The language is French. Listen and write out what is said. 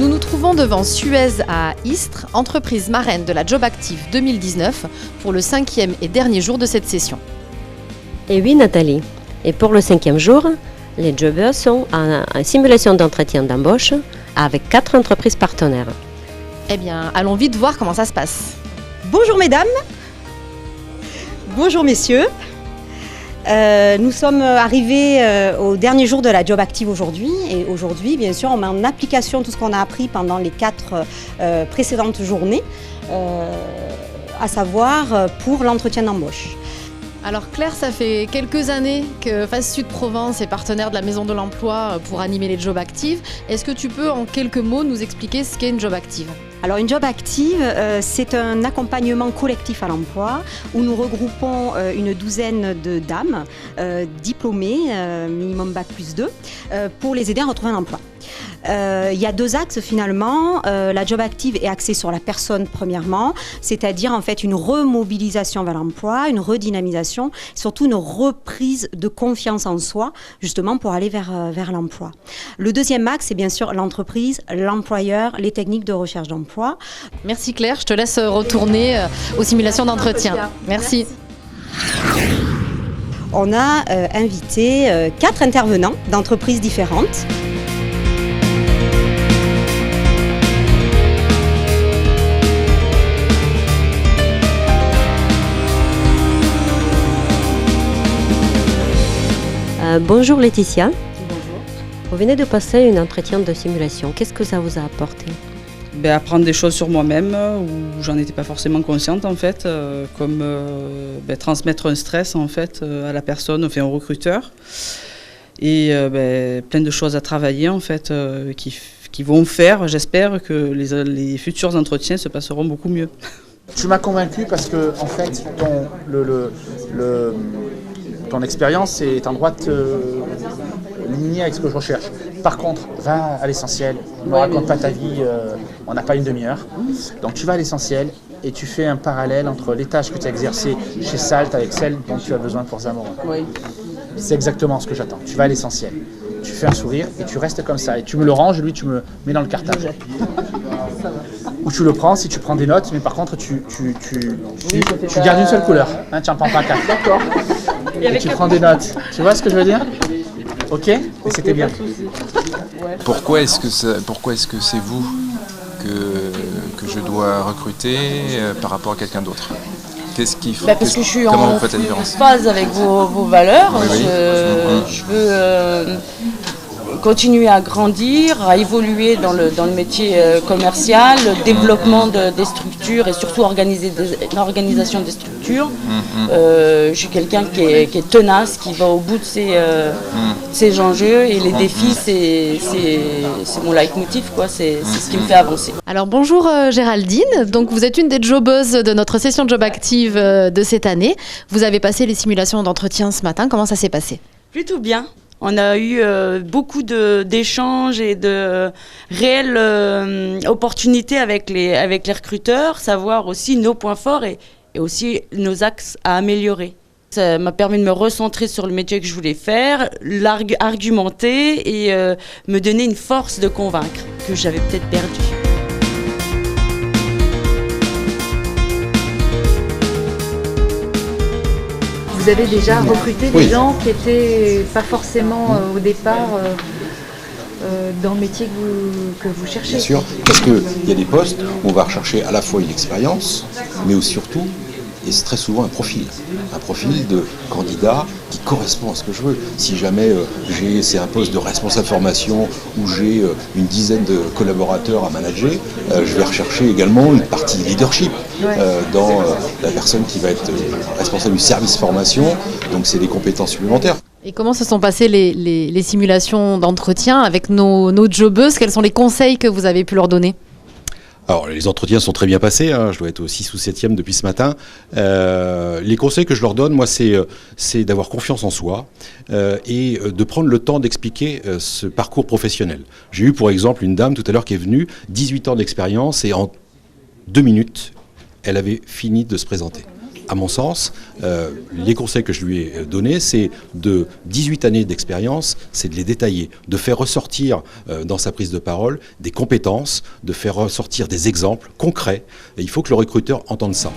Nous nous trouvons devant Suez à Istres, entreprise marraine de la Job Active 2019, pour le 5e et dernier jour de cette session. Et oui Nathalie, et pour le 5e jour, les jobbers sont en simulation d'entretien d'embauche avec 4 entreprises partenaires. Eh bien, allons vite voir comment ça se passe. Bonjour mesdames, bonjour messieurs. Nous sommes arrivés au dernier jour de la Job Active aujourd'hui. Et aujourd'hui, bien sûr, on met en application tout ce qu'on a appris pendant les 4 précédentes journées, à savoir pour l'entretien d'embauche. Alors Claire, ça fait quelques années que Face Sud Provence est partenaire de la Maison de l'Emploi pour animer les Job Actives. Est-ce que tu peux en quelques mots nous expliquer ce qu'est une Job Active ? Alors une Job Active, c'est un accompagnement collectif à l'emploi où nous regroupons une douzaine de dames diplômées, minimum Bac+2, pour les aider à retrouver un emploi. Il y a 2 axes finalement. La Job Active est axée sur la personne premièrement, c'est-à-dire en fait une remobilisation vers l'emploi, une redynamisation, surtout une reprise de confiance en soi, justement pour aller vers l'emploi. Le deuxième axe, c'est bien sûr l'entreprise, l'employeur, les techniques de recherche d'emploi. Merci Claire, je te laisse retourner aux simulations d'entretien. Merci. On a invité 4 intervenants d'entreprises différentes. Bonjour Laetitia. Bonjour. Vous venez de passer un entretien de simulation. Qu'est-ce que ça vous a apporté ? Apprendre des choses sur moi-même où j'en étais pas forcément consciente en fait, comme transmettre un stress en fait à la personne, enfin au recruteur, et plein de choses à travailler en fait qui vont faire, j'espère que les futurs entretiens se passeront beaucoup mieux. Tu m'as convaincu parce que en fait ton expérience est en droite lignée avec ce que je recherche. Par contre, va à l'essentiel, ne raconte pas ta vie, on n'a pas une demi-heure. Donc tu vas à l'essentiel et tu fais un parallèle entre les tâches que tu as exercées chez Salt avec celles dont tu as besoin pour Zamora. Oui. C'est exactement ce que j'attends. Tu vas à l'essentiel, tu fais un sourire et tu restes comme ça. Et tu me le ranges, lui tu me mets dans le cartable. Ou tu le prends si tu prends des notes, mais par contre tu gardes une seule couleur. Hein, tu n'en prends pas 4. D'accord. Et tu prends des notes. Tu vois ce que je veux dire ? Ok ? Et c'était bien. Pourquoi est-ce que c'est vous que je dois recruter par rapport à quelqu'un d'autre ? Qu'est-ce qu'il faut ? Parce que je suis en phase avec vos valeurs. Oui. Je veux continuer à grandir, à évoluer dans le métier commercial, le développement des structures et surtout l'organisation des structures. Je suis quelqu'un qui est tenace, qui va au bout de ses enjeux et les défis, c'est mon leitmotiv, quoi. C'est ce qui me fait avancer. Alors bonjour Géraldine, donc vous êtes une des jobbeuses de notre session Job Active de cette année. Vous avez passé les simulations d'entretien ce matin, comment ça s'est passé ? Plutôt bien. On a eu beaucoup d'échanges et de réelles opportunités avec les recruteurs, savoir aussi nos points forts et aussi nos axes à améliorer. Ça m'a permis de me recentrer sur le métier que je voulais faire, argumenter et me donner une force de convaincre que j'avais peut-être perdue. Vous avez déjà recruté des gens qui n'étaient pas forcément au départ dans le métier que vous cherchez ? Bien sûr, parce qu'il y a des postes où on va rechercher à la fois une expérience, mais aussi surtout, et c'est très souvent un profil de candidat qui correspond à ce que je veux. Si jamais c'est un poste de responsable formation où j'ai une dizaine de collaborateurs à manager, je vais rechercher également une partie leadership dans la personne qui va être responsable du service formation, donc c'est des compétences supplémentaires. Et comment se sont passées les simulations d'entretien avec nos jobbeuses ? Quels sont les conseils que vous avez pu leur donner ? Alors, les entretiens sont très bien passés, je dois être au 6 ou 7e depuis ce matin. Les conseils que je leur donne, moi, c'est d'avoir confiance en soi et de prendre le temps d'expliquer ce parcours professionnel. J'ai eu, pour exemple, une dame tout à l'heure qui est venue, 18 ans d'expérience, et en 2 minutes, elle avait fini de se présenter. à mon sens, les conseils que je lui ai donnés, c'est de 18 années d'expérience, c'est de les détailler, de faire ressortir dans sa prise de parole des compétences, de faire ressortir des exemples concrets. Et il faut que le recruteur entende ça.